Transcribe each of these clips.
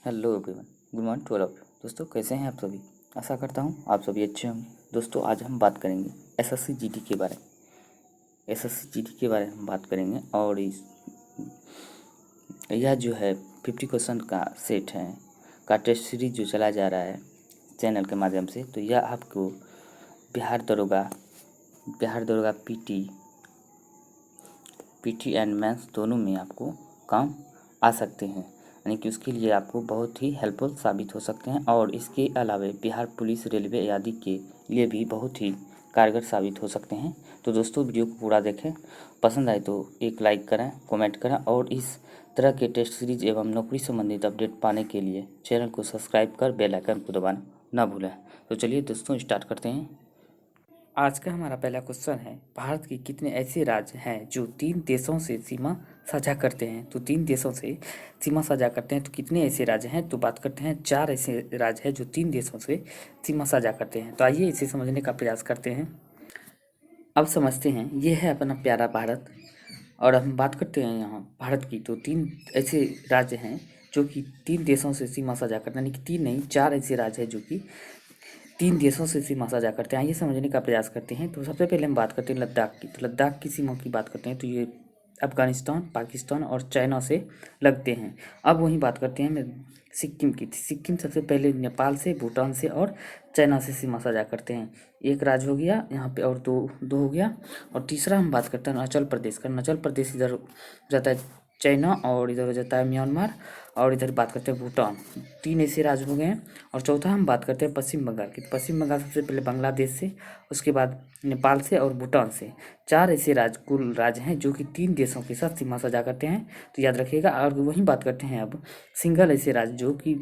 Hello everyone, good morning to all of you. दोस्तों कैसे हैं आप सभी। आशा करता हूं आप सभी अच्छे होंगे। दोस्तों आज हम बात करेंगे एसएससी जीडी के बारे में। एसएससी जीडी के बारे में हम बात करेंगे और यह जो है 50 क्वेश्चन का सेट है का टेस्ट सीरीज जो चला जा रहा है चैनल के माध्यम से। तो यह आपको बिहार दरोगा पीटी एंड मेंस दोनों में आपको काम आ सकते हैं, यानी कि उसके लिए आपको बहुत ही हेल्पफुल साबित हो सकते हैं। और इसके अलावा बिहार पुलिस, रेलवे आदि के लिए भी बहुत ही कारगर साबित हो सकते हैं। तो दोस्तों वीडियो को पूरा देखें, पसंद आए तो एक लाइक करें, कमेंट करें और इस तरह के टेस्ट सीरीज एवं नौकरी संबंधित अपडेट पाने के लिए चैनल को सब्सक्राइब कर बेल आइकन को दबाना ना भूलें। तो चलिए दोस्तों स्टार्ट करते हैं। आज का हमारा पहला क्वेश्चन है, भारत के कितने ऐसे राज्य हैं जो 3 देशों से सीमा साझा करते हैं। तो 3 देशों से सीमा साझा करते हैं तो कितने ऐसे राज्य हैं। तो बात करते हैं 4 ऐसे राज्य हैं जो 3 देशों से सीमा साझा करते हैं। तो आइए इसे समझने का प्रयास करते हैं। अब समझते हैं, ये है अपना प्यारा भारत और हम बात करते हैं यहाँ भारत की। तो 3 ऐसे राज्य हैं जो कि 3 देशों से सीमा साझा करते हैं, यानी कि 3 नहीं 4 ऐसे राज्य हैं जो कि 3 देशों से सीमा साझा करते हैं। ये समझने का प्रयास करते हैं। तो सबसे पहले हम बात करते हैं लद्दाख की। तो लद्दाख की सीमा की बात करते हैं तो ये अफगानिस्तान, पाकिस्तान और चाइना से लगते हैं। अब वहीं बात करते हैं सिक्किम की। सिक्किम सबसे पहले नेपाल से, भूटान से और चाइना से सीमा साझा करते हैं। एक राज्य हो गया यहाँ पे और दो हो गया। और तीसरा हम बात करते हैं अरुणाचल प्रदेश का। अरुणाचल प्रदेश इधर जाता है चाइना और इधर हो जाता है म्यांमार और इधर बात करते हैं भूटान। 3 ऐसे राज्य हो गए हैं। और चौथा हम बात करते हैं पश्चिम बंगाल की। पश्चिम बंगाल सबसे पहले बांग्लादेश से, उसके बाद नेपाल से और भूटान से। 4 ऐसे राज्य कुल राज्य हैं जो कि 3 देशों के साथ सीमा साझा करते हैं। तो याद रखिएगा। और वहीं बात करते हैं अब सिंगल ऐसे राज्य जो कि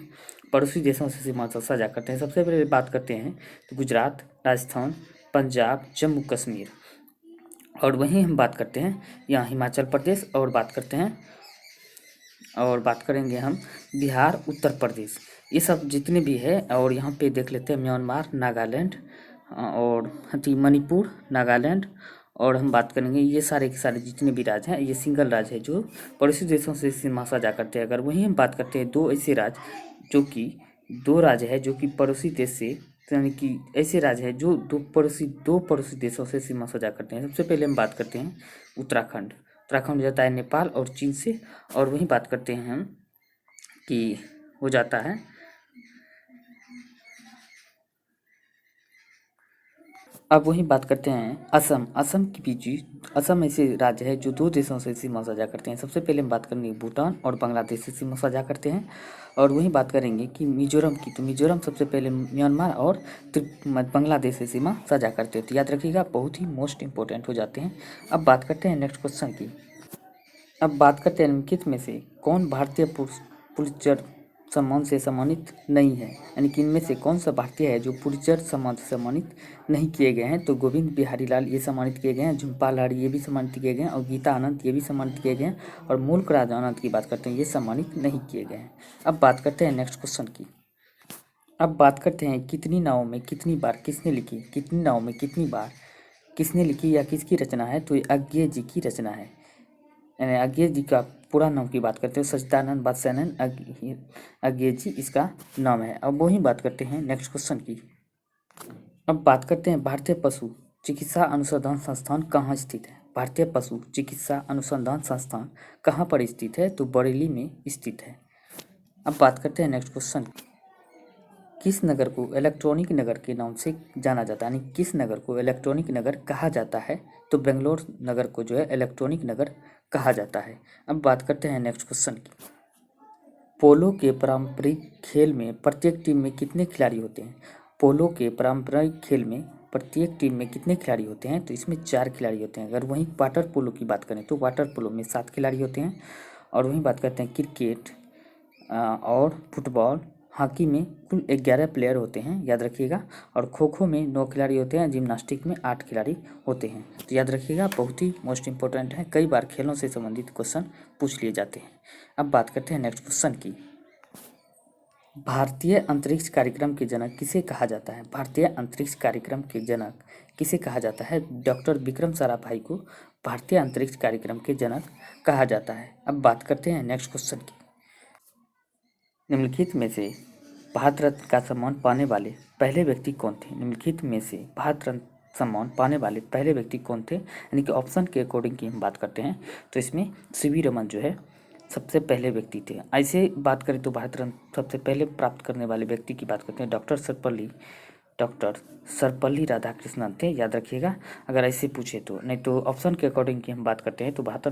पड़ोसी देशों से सीमा साझा करते हैं। सबसे पहले बात करते हैं तो गुजरात, राजस्थान, पंजाब, जम्मू कश्मीर। और वहीं हम बात करते हैं यहाँ हिमाचल प्रदेश और बात करेंगे हम बिहार, उत्तर प्रदेश। ये सब जितने भी है। और यहाँ पे देख लेते हैं म्यांमार, नागालैंड और मणिपुर, नागालैंड। और हम बात करेंगे ये सारे के सारे जितने भी राज्य हैं ये सिंगल राज्य है जो पड़ोसी देशों से सीमा साझा करते हैं। अगर वहीं हम बात करते हैं 2 ऐसे राज्य जो कि 2 राज्य है जो कि पड़ोसी देश से, यानी कि ऐसे राज्य है जो दो पड़ोसी देशों से सीमा साझा करते हैं। सबसे पहले हम बात करते हैं उत्तराखंड। उत्तराखंड हो जाता है नेपाल और चीन से। और वहीं बात करते हैं हम कि हो जाता है अब वहीं बात करते हैं असम। असम की बीच असम ऐसे राज्य है जो 2 देशों से सीमा साझा करते हैं। सबसे पहले हम बात करेंगे भूटान और बांग्लादेश से सीमा साझा करते हैं। और वहीं बात करेंगे कि मिजोरम की। तो मिजोरम सबसे पहले म्यांमार और बांग्लादेश से सीमा साझा करते हैं। तो याद रखिएगा, बहुत ही मोस्ट इंपॉर्टेंट हो जाते हैं। अब बात करते हैं नेक्स्ट क्वेश्चन की। अब बात करते हैं निम्नलिखित में से कौन भारतीय पुलित्जर सम्मान से सम्मानित नहीं है, यानी कि इनमें से कौन सा भारतीय है जो पुलित्जर सम्मान से सम्मानित नहीं किए गए हैं। तो गोविंद बिहारी लाल ये सम्मानित किए गए हैं, झुम्पा लाहिड़ी ये भी सम्मानित किए गए हैं और गीता आनंद ये भी सम्मानित किए गए हैं। और मुल्क राज आनंद की बात करते हैं, ये सम्मानित नहीं किए गए हैं। अब बात करते हैं नेक्स्ट क्वेश्चन की। अब बात करते हैं कितनी नावों में कितनी बार किसने लिखी। कितनी नावों में कितनी बार किसने लिखी या किसकी रचना है। तो ये अज्ञेय जी की रचना है। यानी अज्ञेय जी का पूरा नाम की बात करते हैं सच्चिदानंद वात्स्यायन अज्ञेय जी इसका नाम है। अब वही बात करते हैं नेक्स्ट क्वेश्चन की। अब बात करते हैं भारतीय पशु चिकित्सा अनुसंधान संस्थान कहाँ स्थित है। भारतीय पशु चिकित्सा अनुसंधान संस्थान कहाँ पर स्थित है। तो बरेली में स्थित है। अब बात करते हैं नेक्स्ट क्वेश्चन। किस नगर को इलेक्ट्रॉनिक नगर के नाम से जाना जाता है, यानी किस नगर को इलेक्ट्रॉनिक नगर कहा जाता है। तो बेंगलोर नगर को जो है इलेक्ट्रॉनिक नगर कहा जाता है। अब बात करते हैं नेक्स्ट क्वेश्चन की। पोलो के पारंपरिक खेल में प्रत्येक टीम में कितने खिलाड़ी होते हैं। पोलो के पारंपरिक खेल में प्रत्येक टीम में कितने खिलाड़ी होते हैं। तो इसमें 4 खिलाड़ी होते हैं। अगर वहीं वाटर पोलो की बात करें तो वाटर पोलो में 7 खिलाड़ी होते हैं। और वहीं बात करते हैं क्रिकेट और फुटबॉल, हॉकी में कुल 11 प्लेयर होते हैं, याद रखिएगा। और खो खो में 9 खिलाड़ी होते हैं, जिम्नास्टिक में 8 खिलाड़ी होते हैं। तो याद रखिएगा, बहुत ही मोस्ट इंपॉर्टेंट है। कई बार खेलों से संबंधित क्वेश्चन पूछ लिए जाते हैं। अब बात करते हैं नेक्स्ट क्वेश्चन की। भारतीय अंतरिक्ष कार्यक्रम के जनक किसे कहा जाता है। भारतीय अंतरिक्ष कार्यक्रम के जनक किसे कहा जाता है। डॉक्टर विक्रम साराभाई को भारतीय अंतरिक्ष कार्यक्रम के जनक कहा जाता है। अब बात करते हैं नेक्स्ट क्वेश्चन की। निम्नलिखित में से भारत रत्न का सम्मान पाने वाले पहले व्यक्ति कौन थे? निम्नलिखित में से भारत रत्न सम्मान पाने वाले पहले व्यक्ति कौन थे? यानी कि ऑप्शन के अकॉर्डिंग की हम बात करते हैं तो इसमें सीवी रमन जो है सबसे पहले व्यक्ति थे। ऐसे बात करें तो भारत रत्न सबसे पहले प्राप्त करने वाले व्यक्ति की बात करते हैं डॉक्टर सर्वपल्ली राधाकृष्णन थे, याद रखिएगा अगर ऐसे पूछे तो। नहीं तो ऑप्शन के अकॉर्डिंग की हम बात करते हैं तो भारत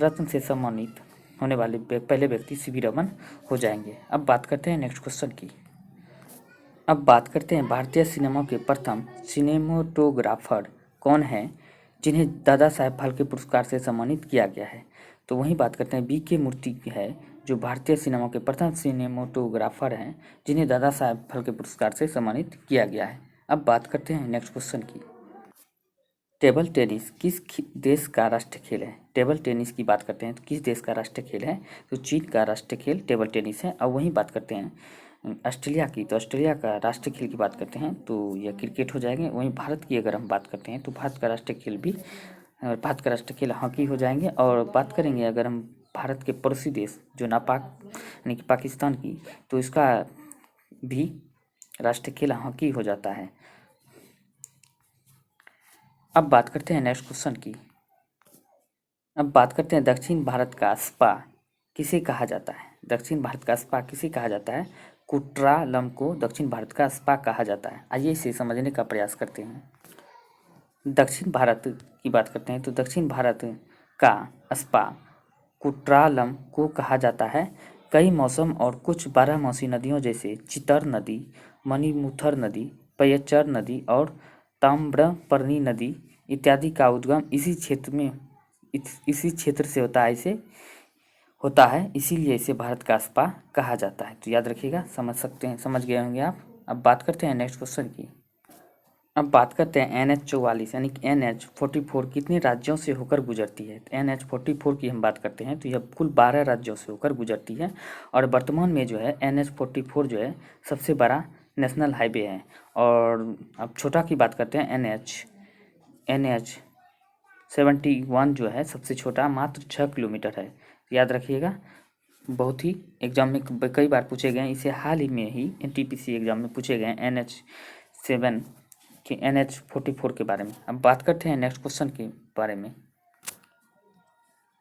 रत्न से सम्मानित होने वाले पहले व्यक्ति सीवी रमन हो जाएंगे। अब बात करते हैं नेक्स्ट क्वेश्चन की। अब बात करते हैं भारतीय सिनेमा के प्रथम सिनेमेटोग्राफर कौन है जिन्हें दादा साहेब फाल्के पुरस्कार से सम्मानित किया गया है? तो वहीं बात करते हैं B.K. मूर्ति है जो भारतीय सिनेमा के प्रथम सिनेमेटोग्राफर हैं जिन्हें दादा साहेब फाल्के पुरस्कार से सम्मानित किया गया है। अब बात करते हैं नेक्स्ट क्वेश्चन की। टेबल टेनिस किस देश का राष्ट्रीय खेल है? टेबल टेनिस की बात करते हैं तो किस देश का राष्ट्रीय खेल है? तो चीन का राष्ट्रीय खेल टेबल टेनिस है। अब वहीं बात करते हैं ऑस्ट्रेलिया की, तो ऑस्ट्रेलिया का राष्ट्रीय खेल की बात करते हैं तो यह क्रिकेट हो जाएंगे। वहीं भारत की अगर हम बात करते हैं तो भारत का राष्ट्रीय खेल हॉकी हो जाएंगे। और बात करेंगे अगर हम भारत के पड़ोसी देश जो नापाक यानी कि पाकिस्तान की, तो इसका भी राष्ट्रीय खेल हॉकी हो जाता है। अब बात करते हैं नेक्स्ट क्वेश्चन की। अब बात करते हैं दक्षिण भारत का स्पा किसे कहा जाता है? दक्षिण भारत का स्पा किसे कहा जाता है? कुट्रालम को दक्षिण भारत का स्पा कहा जाता है। आइए इसे समझने का प्रयास करते हैं। दक्षिण भारत की बात करते हैं तो दक्षिण भारत का स्पा कुट्रालम को कहा जाता है। कई मौसम और कुछ बारहमासी नदियों जैसे चितर नदी, मणिमुथर नदी, पयचर नदी और ताम्रपर्णी नदी इत्यादि का उद्गम इसी क्षेत्र से होता है, इसीलिए इसे भारत का स्पा कहा जाता है। तो याद रखिएगा, समझ गए होंगे आप। अब बात करते हैं नेक्स्ट क्वेश्चन की। अब बात करते हैं NH44 यानी कि NH44 कितने राज्यों से होकर गुजरती है? NH44 की हम बात करते हैं तो यह कुल 12 राज्यों से होकर गुजरती है। और वर्तमान में जो है NH44 जो है सबसे बड़ा नेशनल हाईवे है। और अब छोटा की बात करते हैं NH71 जो है सबसे छोटा, मात्र 6 किलोमीटर है। याद रखिएगा, बहुत ही एग्जाम में कई बार पूछे गए। इसे हाल ही में ही NTPC एग्जाम में पूछे गए NH44 के बारे में। अब बात करते हैं नेक्स्ट क्वेश्चन के बारे में।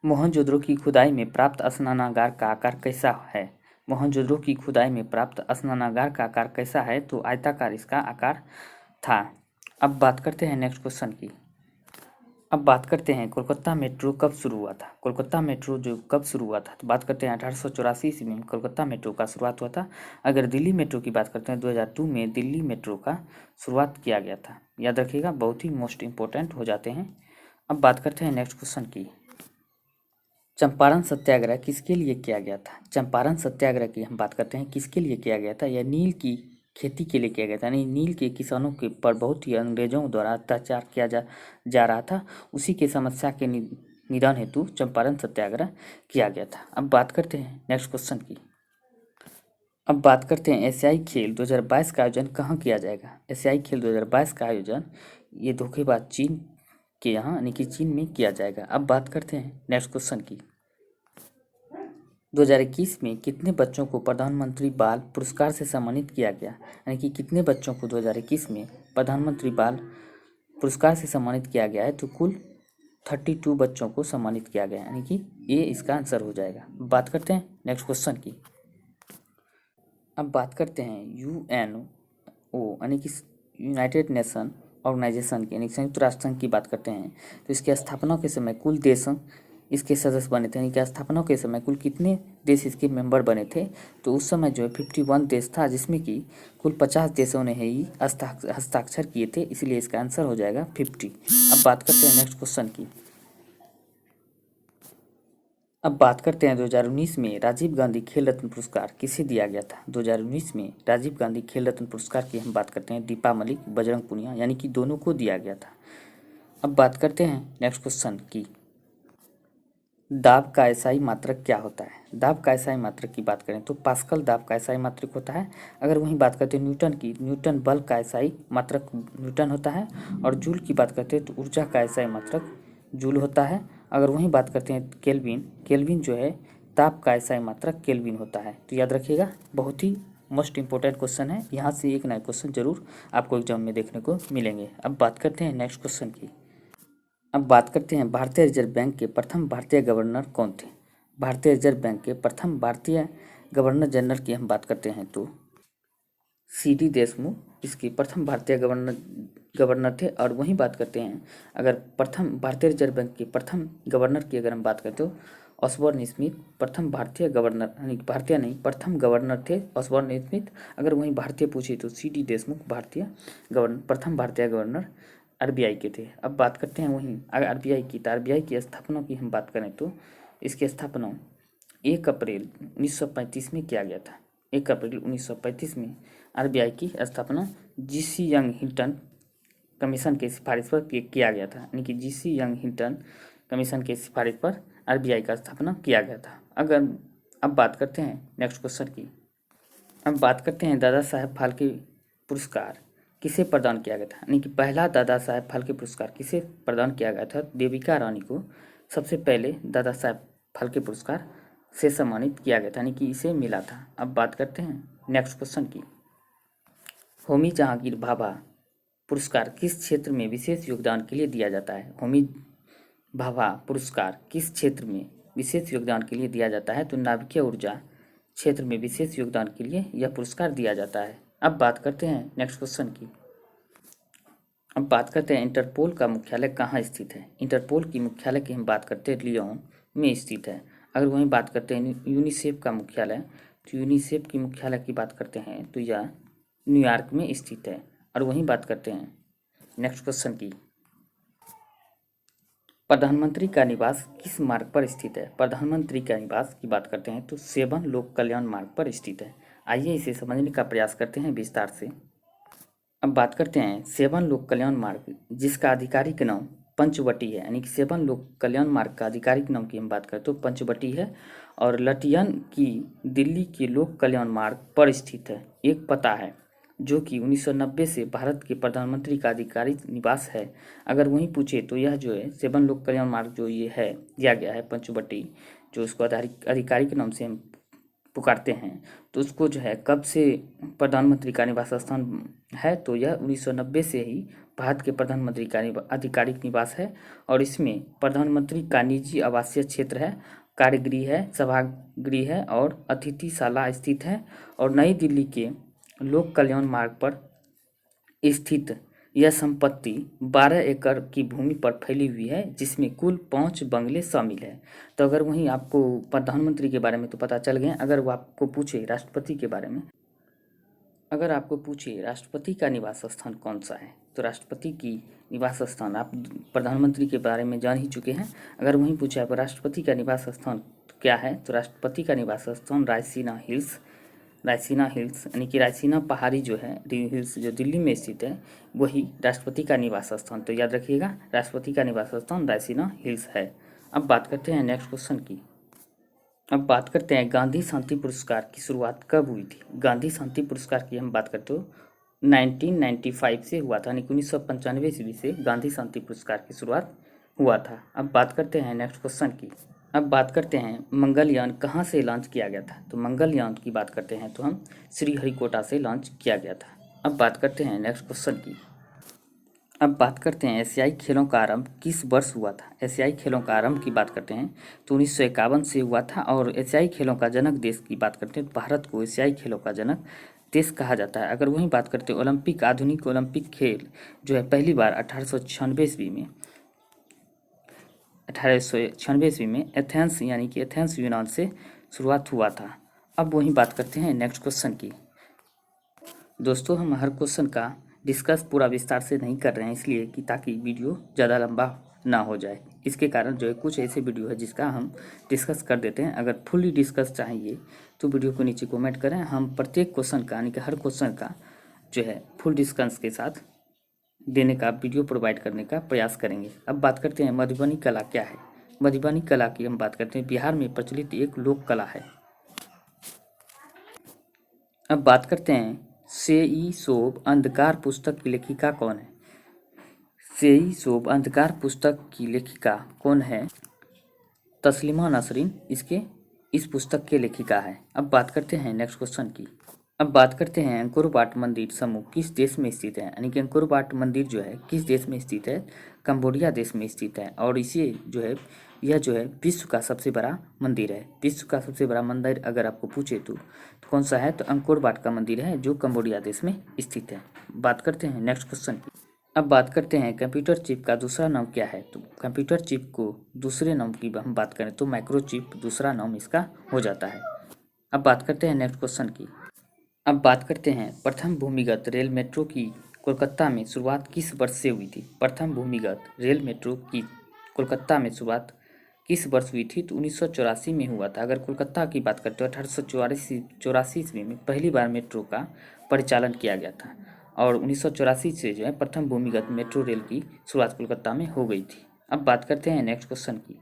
मोहनजोदड़ो की खुदाई में प्राप्त स्नानागार का आकार कैसा है? मोहनजोदड़ो की खुदाई में प्राप्त स्नानागार का आकार कैसा है? तो आयताकार इसका आकार था। अब बात करते हैं नेक्स्ट क्वेश्चन की। अब बात करते हैं कोलकाता मेट्रो कब शुरू हुआ था? कोलकाता मेट्रो जो कब शुरू हुआ था तो बात करते हैं 1884 ईस्वी में कोलकाता मेट्रो का शुरुआत हुआ था। अगर दिल्ली मेट्रो की बात करते हैं 2002 में दिल्ली मेट्रो का शुरुआत किया गया था। याद रखिएगा, बहुत ही मोस्ट इंपॉर्टेंट हो जाते हैं। अब बात करते हैं नेक्स्ट क्वेश्चन की। चंपारण सत्याग्रह किसके लिए किया गया था? चंपारण सत्याग्रह की हम बात करते हैं किसके लिए किया गया था? यह नील की खेती के लिए किया गया था। यानी नील के किसानों के पर बहुत ही अंग्रेजों द्वारा अत्याचार किया जा रहा था, उसी के समस्या के निदान हेतु चंपारण सत्याग्रह किया गया था। अब बात करते हैं नेक्स्ट क्वेश्चन की। अब बात करते हैं एशियाई खेल 2022 का आयोजन कहाँ किया जाएगा? एशियाई खेल 2022 का आयोजन ये धोखेबाज चीन के यहाँ यानी कि चीन में किया जाएगा। अब बात करते हैं नेक्स्ट क्वेश्चन की। 2021 में कितने बच्चों को प्रधानमंत्री बाल पुरस्कार से सम्मानित किया गया? यानी कि कितने बच्चों को 2021 में प्रधानमंत्री बाल पुरस्कार से सम्मानित किया गया है? तो कुल 32 बच्चों को सम्मानित किया गया, यानी कि ये इसका आंसर हो जाएगा। बात करते हैं नेक्स्ट क्वेश्चन की। अब बात करते हैं UNO यानी कि यूनाइटेड नेशन ऑर्गेनाइजेशन की, यानी संयुक्त राष्ट्र संघ की बात करते हैं तो इसके स्थापना के समय कुल देश इसके सदस्य बने थे। यानी कि स्थापना के समय कुल कितने देश इसके मेंबर बने थे? तो उस समय जो है 51 देश था, जिसमें कि कुल 50 देशों ने ही हस्ताक्षर किए थे, इसलिए इसका आंसर हो जाएगा 50। अब बात करते हैं नेक्स्ट क्वेश्चन की। अब बात करते हैं 2019 में राजीव गांधी खेल रत्न पुरस्कार किसे दिया गया था? 2019 में राजीव गांधी खेल रत्न पुरस्कार की हम बात करते हैं दीपा मलिक, बजरंग पुनिया, यानी कि दोनों को दिया गया था। अब बात करते हैं नेक्स्ट क्वेश्चन की। दाब का एसआई मात्रक क्या होता है? दाब का एसआई मात्रक की बात करें तो पास्कल दाब का एसआई मात्रक होता है। अगर वहीं बात करते हैं न्यूटन की, न्यूटन बल का एसआई मात्रक न्यूटन होता है। और जूल की बात करते हैं तो ऊर्जा का एसआई मात्रक जूल होता है। अगर वहीं बात करते हैं केल्विन जो है ताप का SI मात्रक केल्विन होता है। तो याद रखिएगा, बहुत ही मोस्ट इंपॉर्टेंट क्वेश्चन है, यहाँ से एक नया क्वेश्चन जरूर आपको एग्जाम में देखने को मिलेंगे। अब बात करते हैं नेक्स्ट क्वेश्चन की। अब बात करते हैं भारतीय रिजर्व बैंक के प्रथम भारतीय गवर्नर कौन थे। भारतीय रिजर्व बैंक के प्रथम भारतीय गवर्नर जनरल की हम बात करते हैं तो CD देशमुख इसके प्रथम भारतीय गवर्नर थे। और वहीं बात करते हैं, अगर प्रथम भारतीय रिजर्व बैंक के प्रथम गवर्नर की अगर हम बात करें तो ऑसबोर्न स्मिथ प्रथम भारतीय गवर्नर, यानी भारतीय नहीं प्रथम गवर्नर थे ऑसबोर्न स्मिथ। अगर वहीं भारतीय पूछे तो CD देशमुख प्रथम भारतीय गवर्नर RBI के थे। अब बात करते हैं वहीं अगर RBI की, तो RBI की स्थापना की हम बात करें तो इसकी स्थापना 1 अप्रैल 1935 में किया गया था। 1 अप्रैल 1935 में RBI की स्थापना GC यंग हिल्टन कमीशन के सिफारिश पर किया गया था, यानी कि GC यंग हिल्टन कमीशन के सिफारिश पर RBI का स्थापना किया गया था। अब बात करते हैं नेक्स्ट क्वेश्चन की। अब बात करते हैं दादा साहेब फाल्के पुरस्कार किसे प्रदान किया गया था, यानी कि पहला दादा साहेब फाल्के पुरस्कार किसे प्रदान किया गया था। देविका रानी को सबसे पहले दादा साहेब फाल्के पुरस्कार से सम्मानित किया गया था, यानी कि इसे मिला था। अब बात करते हैं नेक्स्ट क्वेश्चन की। होमी जहांगीर भाभा पुरस्कार किस क्षेत्र में विशेष योगदान के लिए दिया जाता है। होमी भाभा पुरस्कार किस क्षेत्र में विशेष योगदान के लिए दिया जाता है। तो नाभिकीय ऊर्जा क्षेत्र में विशेष योगदान के लिए यह पुरस्कार दिया जाता है। अब बात करते हैं नेक्स्ट क्वेश्चन की। अब बात करते हैं इंटरपोल का मुख्यालय कहाँ स्थित है। इंटरपोल की मुख्यालय की हम बात करते हैं लियोन में स्थित है। अगर वहीं बात करते हैं यूनिसेफ का मुख्यालय, तो यूनिसेफ की मुख्यालय की बात करते हैं तो यह न्यूयॉर्क में स्थित है। और वहीं बात करते हैं नेक्स्ट क्वेश्चन की। प्रधानमंत्री का निवास किस मार्ग पर स्थित है। प्रधानमंत्री का निवास की बात करते हैं तो 7 लोक कल्याण मार्ग पर स्थित है। आइए इसे समझने का प्रयास करते हैं विस्तार से। अब बात करते हैं 7 लोक कल्याण मार्ग, जिसका आधिकारिक नाम पंचवटी है, यानी कि 7 लोक कल्याण मार्ग का आधिकारिक नाम की हम बात करें तो पंचवटी है। और लटियन की दिल्ली के लोक कल्याण मार्ग पर स्थित है। एक पता है जो कि 1990 से भारत के प्रधानमंत्री का आधिकारिक निवास है। अगर वहीं पूछे तो यह जो है 7 लोक कल्याण मार्ग जो ये है दिया गया है पंचवटी, जो उसको आधिकारिक नाम से हम पुकारते हैं, तो उसको जो है कब से प्रधानमंत्री का निवास स्थान है। तो यह 1990 से ही भारत के प्रधानमंत्री का आधिकारिक निवास है। और इसमें प्रधानमंत्री का निजी आवासीय क्षेत्र है, कार्यगृह है, सभागृह है और अतिथिशाला स्थित है। और नई दिल्ली के लोक कल्याण मार्ग पर स्थित यह संपत्ति 12 एकड़ की भूमि पर फैली हुई है, जिसमें कुल 5 बंगले शामिल है। तो अगर वहीं आपको प्रधानमंत्री के बारे में तो पता चल गया। अगर वो आपको पूछे राष्ट्रपति के बारे में, अगर आपको पूछे राष्ट्रपति का निवास स्थान कौन सा है, तो राष्ट्रपति की निवास स्थान आप प्रधानमंत्री के बारे में जान ही चुके हैं। अगर वहीं पूछे आपको राष्ट्रपति का निवास स्थान क्या है, तो राष्ट्रपति का निवास स्थान रायसीना हिल्स यानी कि रायसीना पहाड़ी जो है हिल्स जो दिल्ली में स्थित है, वही राष्ट्रपति का निवास स्थान। तो याद रखिएगा, राष्ट्रपति का निवास स्थान रायसीना हिल्स है। अब बात करते हैं नेक्स्ट क्वेश्चन की। अब बात करते हैं गांधी शांति पुरस्कार की शुरुआत कब हुई थी। गांधी शांति पुरस्कार की हम बात करते हो 1995 से हुआ था, यानी 1995 ईस्वी से गांधी शांति पुरस्कार की शुरुआत हुआ था। अब बात करते हैं नेक्स्ट क्वेश्चन की। अब बात करते हैं मंगलयान कहाँ से लॉन्च किया गया था। तो मंगलयान की बात करते हैं तो हम श्रीहरिकोटा से लॉन्च किया गया था। अब बात करते हैं नेक्स्ट क्वेश्चन की। अब बात करते हैं एशियाई खेलों का आरंभ किस वर्ष हुआ था। एशियाई खेलों का आरंभ की बात करते हैं तो 1951 से हुआ था। और एशियाई खेलों का जनक देश की बात करते हैं तो भारत को एशियाई खेलों का जनक देश कहा जाता है। अगर वहीं बात करते हैं ओलंपिक, आधुनिक ओलंपिक खेल जो है पहली बार 1896 ईस्वी में एथेंस यानी कि एथेंस यूनान से शुरुआत हुआ था। अब वहीं बात करते हैं नेक्स्ट क्वेश्चन की। दोस्तों, हम हर क्वेश्चन का डिस्कस पूरा विस्तार से नहीं कर रहे हैं, इसलिए कि ताकि वीडियो ज़्यादा लंबा ना हो जाए। इसके कारण जो है कुछ ऐसे वीडियो है जिसका हम डिस्कस कर देते हैं। अगर फुल्ली डिस्कस चाहिए तो वीडियो को नीचे कमेंट करें, हम प्रत्येक क्वेश्चन का यानी कि हर क्वेश्चन का जो है फुल डिस्कस के साथ देने का वीडियो प्रोवाइड करने का प्रयास करेंगे। अब बात करते हैं मधुबनी कला क्या है। मधुबनी कला की हम बात करते हैं बिहार में प्रचलित एक लोक कला है। अब बात करते हैं सेई सोब अंधकार पुस्तक की लेखिका कौन है। सेई सोब अंधकार पुस्तक की लेखिका कौन है। तस्लीमा नसरीन इसके इस पुस्तक के लेखिका है। अब बात करते हैं नेक्स्ट क्वेश्चन की। अब बात करते हैं अंकोर वाट मंदिर समूह किस देश में स्थित है, यानी कि अंकोर वाट मंदिर जो है किस देश में स्थित है, कंबोडिया देश में स्थित है। और इसे जो है यह जो है विश्व का सबसे बड़ा मंदिर है। विश्व का सबसे बड़ा मंदिर अगर आपको पूछे तो कौन सा है, तो अंकोर वाट का मंदिर है जो कंबोडिया देश में स्थित है। बात करते हैं नेक्स्ट क्वेश्चन की। अब बात करते हैं कंप्यूटर चिप का दूसरा नाम क्या है, तो कंप्यूटर चिप को दूसरे नाम की हम बात करें तो माइक्रोचिप दूसरा नाम इसका हो जाता है। अब बात करते हैं नेक्स्ट क्वेश्चन की। अब बात करते हैं प्रथम भूमिगत रेल मेट्रो की कोलकाता में शुरुआत किस वर्ष से हुई थी। प्रथम भूमिगत रेल मेट्रो की कोलकाता में शुरुआत किस वर्ष हुई थी, तो 1984 में हुआ था। अगर कोलकाता की बात करते हो 1884 ईस्वी में पहली बार मेट्रो का परिचालन किया गया था और 1984 से जो है प्रथम भूमिगत मेट्रो रेल की शुरुआत कोलकाता में हो गई थी। अब बात करते हैं नेक्स्ट क्वेश्चन की।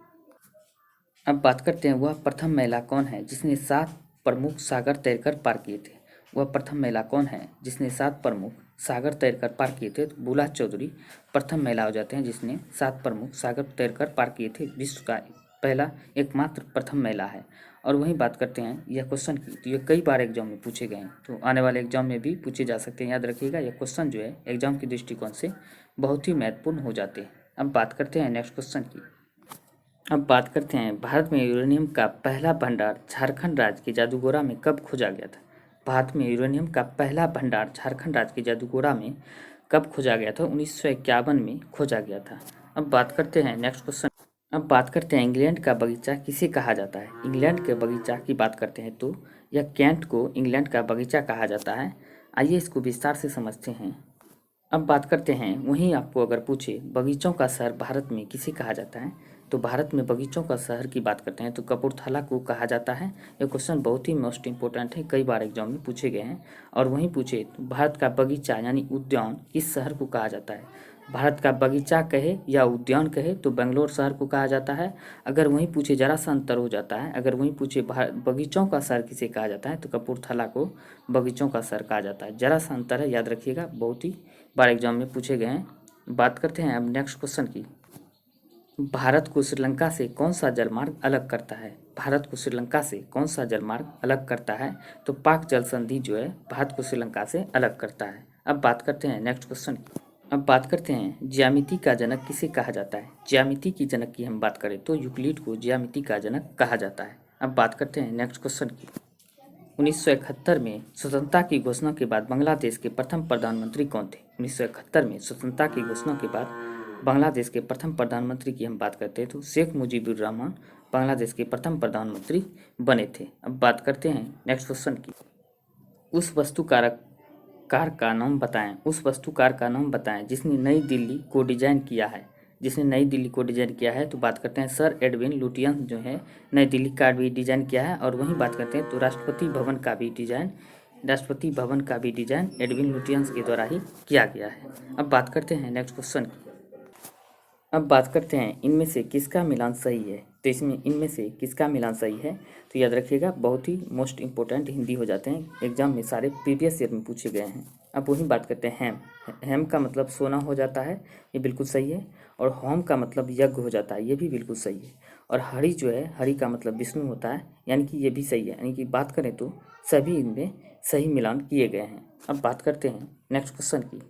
अब बात करते हैं वह प्रथम महिला कौन है जिसने 7 प्रमुख सागर तैरकर पार किए थे। वह प्रथम महिला कौन है जिसने 7 प्रमुख सागर तैरकर पार किए थे, तो बुला चौधरी प्रथम महिला हो जाते हैं जिसने 7 प्रमुख सागर तैरकर पार किए थे। विश्व का पहला एकमात्र प्रथम महिला है। और वहीं बात करते हैं यह क्वेश्चन की, तो ये कई बार एग्जाम में पूछे गए हैं, तो आने वाले एग्जाम में भी पूछे जा सकते हैं। याद रखिएगा यह क्वेश्चन जो है एग्जाम के दृष्टिकोण से बहुत ही महत्वपूर्ण हो जाते हैं। अब बात करते हैं नेक्स्ट क्वेश्चन की। अब बात करते हैं भारत में यूरेनियम का पहला भंडार झारखंड राज्य के जादूगोरा में कब खोजा गया था। भारत में यूरेनियम का पहला भंडार झारखंड राज्य के जादूगोरा में कब खोजा गया था, 1951 में खोजा गया था। अब बात करते हैं नेक्स्ट क्वेश्चन। अब बात करते हैं इंग्लैंड का बगीचा किसे कहा जाता है। इंग्लैंड के बगीचा की बात करते हैं तो यह कैंट को इंग्लैंड का बगीचा कहा जाता है। आइए इसको विस्तार से समझते हैं। अब बात करते हैं वहीं आपको अगर पूछे बगीचों का शहर भारत में किसे कहा जाता है, तो भारत में बगीचों का शहर की बात करते हैं तो कपूरथला को कहा जाता है। ये क्वेश्चन बहुत ही मोस्ट इंपॉर्टेंट है, कई बार एग्जाम में पूछे गए हैं। और वहीं पूछे तो भारत का बगीचा यानी उद्यान किस शहर को कहा जाता है। भारत का बगीचा कहे या उद्यान कहे तो बेंगलोर शहर को कहा जाता है। अगर वहीं पूछे जरा सा अंतर हो जाता है, अगर वहीं पूछे बगीचों का शहर किसे कहा जाता है तो कपूरथला को बगीचों का शहर कहा जाता है। जरा सा अंतर है, याद रखिएगा, बहुत ही बार एग्जाम में पूछे गए हैं। बात करते हैं अब नेक्स्ट क्वेश्चन की। भारत को श्रीलंका से कौन सा जलमार्ग अलग करता है। भारत को श्रीलंका से कौन सा जलमार्ग अलग करता है, तो पाक जल संधि जो है भारत को श्रीलंका से अलग करता है। अब बात करते हैं नेक्स्ट क्वेश्चन की। अब बात करते हैं ज्यामिति का जनक किसे कहा जाता है। ज्यामिति की जनक की हम बात करें तो यूक्लिड को ज्यामिति का जनक कहा जाता है। अब बात करते हैं नेक्स्ट क्वेश्चन की। 1971 में स्वतंत्रता की घोषणा के बाद बांग्लादेश के प्रथम प्रधानमंत्री कौन थे। 1971 में स्वतंत्रता की घोषणा के बाद बांग्लादेश के प्रथम प्रधानमंत्री की हम बात करते हैं तो शेख मुजीबुर रहमान बांग्लादेश के प्रथम प्रधानमंत्री बने थे। अब बात करते हैं नेक्स्ट क्वेश्चन की। उस कार का नाम बताएं। उस वस्तुकार का नाम बताएं जिसने नई दिल्ली को डिजाइन किया है। जिसने नई दिल्ली को डिजाइन किया है तो बात करते हैं सर एडविन लुटियंस जो है नई दिल्ली का भी डिजाइन किया है। और वहीं बात करते हैं तो राष्ट्रपति भवन का भी डिजाइन एडविन लुटियंस के द्वारा ही किया गया है। अब बात करते हैं नेक्स्ट क्वेश्चन की। अब बात करते हैं इनमें से किसका मिलान सही है, तो इसमें इनमें से किसका मिलान सही है, तो याद रखिएगा बहुत ही मोस्ट इंपॉर्टेंट हिंदी हो जाते हैं, एग्जाम में सारे प्रीवियस ईयर में पूछे गए हैं। अब वहीं बात करते हैं हेम का मतलब सोना हो जाता है, ये बिल्कुल सही है। और होम का मतलब यज्ञ हो जाता है, ये भी बिल्कुल सही है। और हरि जो है हरि का मतलब विष्णु होता है, यानी कि ये भी सही है। यानी कि बात करें तो सभी इनमें सही मिलान किए गए हैं। अब बात करते हैं नेक्स्ट क्वेश्चन की।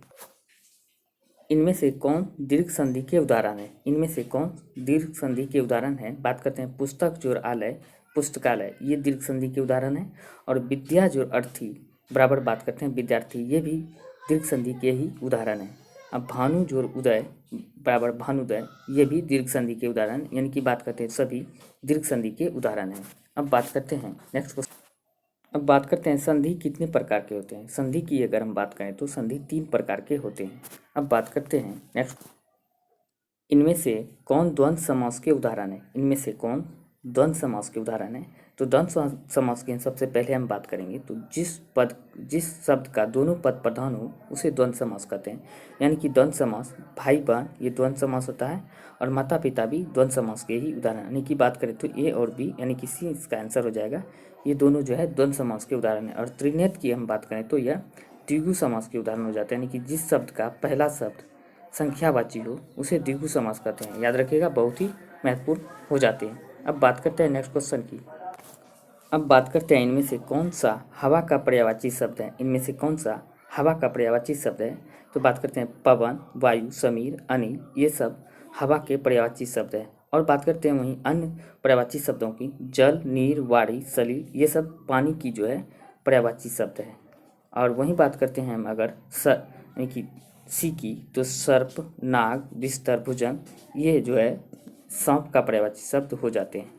इनमें से कौन दीर्घ संधि के उदाहरण है। इनमें से कौन दीर्घ संधि के उदाहरण है, बात करते हैं पुस्तक जोड़ आलय पुस्तकालय, ये दीर्घ संधि के उदाहरण है। और विद्या जोड़ अर्थी बराबर बात करते हैं विद्यार्थी, ये भी दीर्घ संधि के ही उदाहरण है। अब भानु जोड़ उदय बराबर भानुदय, ये भी दीर्घ संधि के उदाहरण, यानी कि बात करते हैं सभी दीर्घ संधि के उदाहरण हैं। अब बात करते हैं नेक्स्ट क्वेश्चन। अब बात करते हैं संधि कितने प्रकार के होते हैं। संधि की अगर हम बात करें तो संधि 3 प्रकार के होते हैं। अब बात करते हैं नेक्स्ट। इनमें से कौन द्वंद्व समास के उदाहरण है। इनमें से कौन द्वंद्व समास के उदाहरण है, तो द्वंद्व समास की सबसे पहले हम बात करेंगे तो जिस शब्द का दोनों पद प्रधान हो उसे द्वंद्व समास कहते हैं। यानी कि द्वंद्व समास भाई बहन ये द्वंद्व समास होता है, और माता पिता भी द्वंद्व समास के ही उदाहरण। यानी कि बात करें तो ए और बी यानी कि सी इसका आंसर हो जाएगा। ये दोनों जो है द्वंद्व समास के उदाहरण है। और त्रिनेत्र की हम बात करें तो यह द्विगु समास के उदाहरण हो जाते हैं। यानी कि जिस शब्द का पहला शब्द संख्यावाची हो उसे द्विगु समास कहते हैं। याद रखिएगा बहुत ही महत्वपूर्ण हो जाते हैं। अब बात करते हैं नेक्स्ट क्वेश्चन की। अब बात करते हैं इनमें से कौन सा हवा का पर्यायवाची शब्द है। इनमें से कौन सा हवा का पर्यायवाची शब्द है। तो बात करते हैं पवन, वायु, समीर, अनिल, ये सब हवा के पर्यायवाची शब्द है। और बात करते हैं वहीं अन्य पर्यायवाची शब्दों की, जल, नीर, वारी, सलील, ये सब पानी की जो है पर्यायवाची शब्द है। और वहीं बात करते हैं हम अगर यानी कि सी की, तो सर्प, नाग, बिस्तर, भुजंग, ये जो है सांप का पर्यायवाची शब्द हो जाते हैं।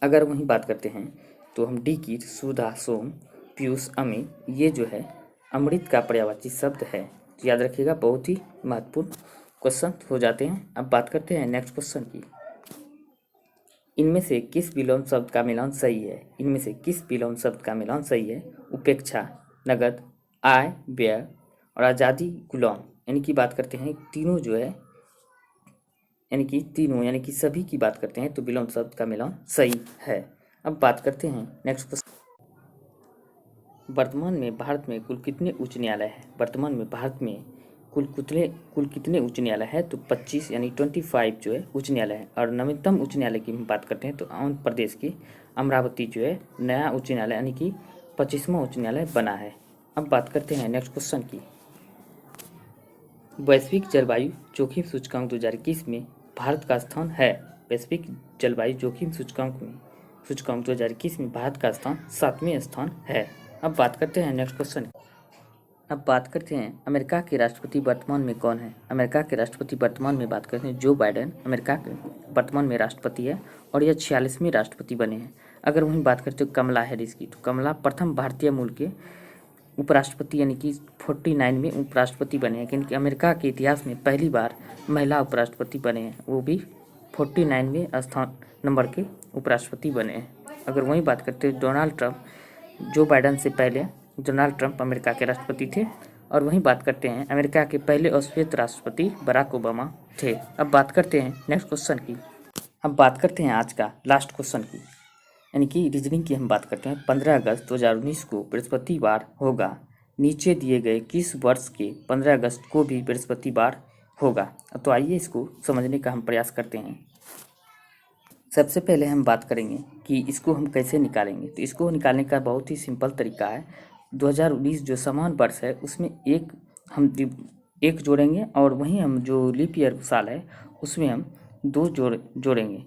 अगर वहीं बात करते हैं तो हम डी की, सुधा, सोम, पीयूष, अमित, ये जो है अमृत का पर्यायवाची शब्द है। तो याद रखिएगा, बहुत ही महत्वपूर्ण क्वेश्चन हो जाते हैं। अब बात करते हैं नेक्स्ट क्वेश्चन की। इनमें से किस विलोम शब्द का मिलान सही है। इनमें से किस विलोम शब्द का मिलान सही है। उपेक्षा, नगद, आय, व्यय और आज़ादी, गुलाम, यानी कि बात करते हैं तीनों जो है, यानी कि तीनों यानी कि सभी की बात करते हैं तो विलोम शब्द का मिलान सही है। अब बात करते हैं नेक्स्ट क्वेश्चन। वर्तमान में भारत में कुल कितने उच्च न्यायालय हैं। वर्तमान में भारत में कुल कितने उच्च न्यायालय है। तो 25 यानी 25 जो है उच्च न्यायालय है। और नवीनतम उच्च न्यायालय की हम बात करते हैं तो आंध्र प्रदेश की अमरावती जो है नया उच्च न्यायालय यानी कि 25वां उच्च न्यायालय बना है। अब बात करते हैं नेक्स्ट क्वेश्चन की। वैश्विक जलवायु जोखिम सूचकांक 2021 में भारत का स्थान है। वैश्विक जलवायु जोखिम सूचकांक 2021 में भारत का स्थान 7वें स्थान है। अब बात करते हैं नेक्स्ट क्वेश्चन। अब बात करते हैं अमेरिका के राष्ट्रपति वर्तमान में कौन है। अमेरिका के राष्ट्रपति वर्तमान में बात करते हैं जो बाइडेन अमेरिका के वर्तमान में राष्ट्रपति है और यह 46वें राष्ट्रपति बने हैं। अगर वहीं बात करते हैं कमला हैरिस की, तो कमला प्रथम भारतीय मूल के उपराष्ट्रपति यानी कि 49 में उपराष्ट्रपति बने हैं। क्योंकि अमेरिका के इतिहास में पहली बार महिला उपराष्ट्रपति बने हैं, वो भी 49वें स्थान नंबर के उपराष्ट्रपति बने हैं। अगर वहीं बात करते हैं डोनाल्ड ट्रंप, जो बाइडन से पहले डोनाल्ड ट्रंप अमेरिका के राष्ट्रपति थे। और वहीं बात करते हैं अमेरिका के पहले अश्वेत राष्ट्रपति बराक ओबामा थे। अब बात करते हैं नेक्स्ट क्वेश्चन की। अब बात करते हैं आज का लास्ट क्वेश्चन की, यानी कि रीजनिंग की हम बात करते हैं। 15 अगस्त 2019 को बृहस्पतिवार होगा। नीचे दिए गए किस वर्ष के 15 अगस्त को भी बृहस्पतिवार होगा। तो आइए इसको समझने का हम प्रयास करते हैं। सबसे पहले हम बात करेंगे कि इसको हम कैसे निकालेंगे। तो इसको निकालने का बहुत ही सिंपल तरीका है। 2019 जो समान वर्ष है उसमें एक जोड़ेंगे और वहीं हम जो लीप ईयर साल है उसमें हम 2 जोड़ेंगे।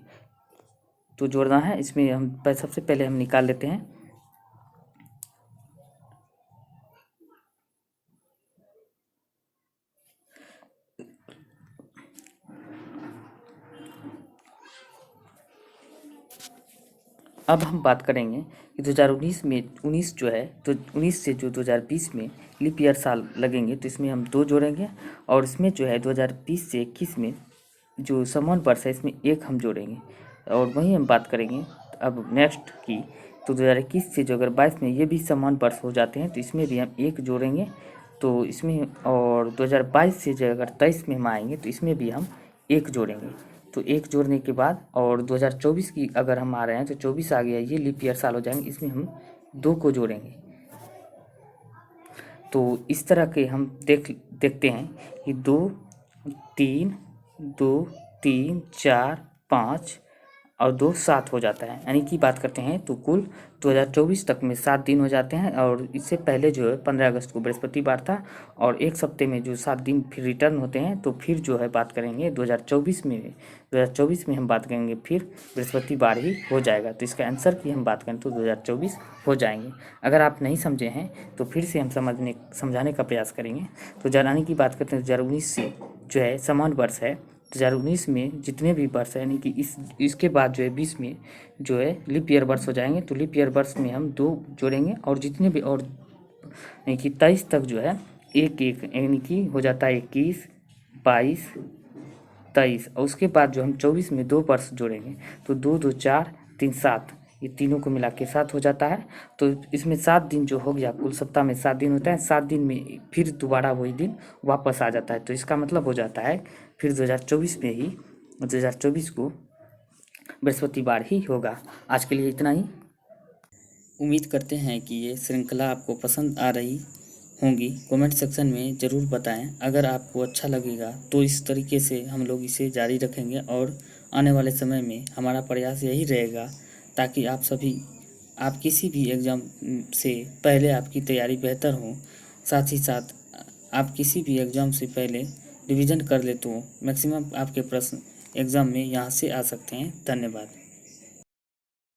तो जोड़ना है इसमें हम सबसे पहले हम निकाल लेते हैं। अब हम बात करेंगे कि 2019 में 19 जो है तो 19 से जो 2020 में लीप ईयर साल लगेंगे तो इसमें हम 2 जोड़ेंगे और इसमें जो है 2020 से 21 में जो समान वर्ष है इसमें 1 हम जोड़ेंगे। और वहीं हम बात करेंगे अब नेक्स्ट की, तो 2021 से जो अगर 22 में ये भी समान वर्ष हो जाते हैं तो इसमें भी हम 1 जोड़ेंगे। तो इसमें और 2022 से जो अगर 23 में हम आएंगे तो इसमें भी हम 1 जोड़ेंगे। तो 1 जोड़ने के बाद और 2024 की अगर हम आ रहे हैं तो 24 आ गया, ये लीप ईयर साल हो जाएंगे, इसमें हम 2 को जोड़ेंगे। तो इस तरह के हम देखते हैं कि 2 3 4 5 और 2 7 हो जाता है। यानी कि बात करते हैं तो कुल 2024 तक में 7 दिन हो जाते हैं। और इससे पहले जो है 15 अगस्त को बृहस्पतिवार था और एक सप्ते में जो 7 दिन फिर रिटर्न होते हैं। तो फिर जो है बात करेंगे 2024 में हम बात करेंगे फिर बृहस्पतिवार ही हो जाएगा। तो इसका आंसर की हम बात करें तो 2024 हो जाएंगे। अगर आप नहीं समझे हैं तो फिर से हम समझाने का प्रयास करेंगे। तो जरानी की बात करते हैं 2019 से जो है समान वर्ष है। 2019 में जितने भी वर्ष है यानी कि इसके बाद जो है 20 में जो है लीप ईयर वर्ष हो जाएंगे। तो लीप ईयर वर्ष में हम 2 जोड़ेंगे और जितने भी और यानी कि 23 तक जो है एक यानी कि हो जाता है 21 22 23। और उसके बाद जो हम 24 में 2 वर्ष जोड़ेंगे तो 2 2 4 3 7, ये तीनों को मिला के 7 हो जाता है। तो इसमें 7 दिन जो हो गया, कुल सप्ताह में 7 दिन होता है। 7 दिन में फिर दोबारा वही दिन वापस आ जाता है। तो इसका मतलब हो जाता है फिर 2024 को बृहस्पतिवार ही होगा। आज के लिए इतना ही। उम्मीद करते हैं कि ये श्रृंखला आपको पसंद आ रही होंगी। कमेंट सेक्शन में ज़रूर बताएं। अगर आपको अच्छा लगेगा तो इस तरीके से हम लोग इसे जारी रखेंगे और आने वाले समय में हमारा प्रयास यही रहेगा ताकि आप सभी आप किसी भी एग्ज़ाम से पहले आपकी तैयारी बेहतर हो, साथ ही साथ आप किसी भी एग्ज़ाम से पहले रिवीजन कर ले तो मैक्सिमम आपके प्रश्न एग्ज़ाम में यहाँ से आ सकते हैं। धन्यवाद।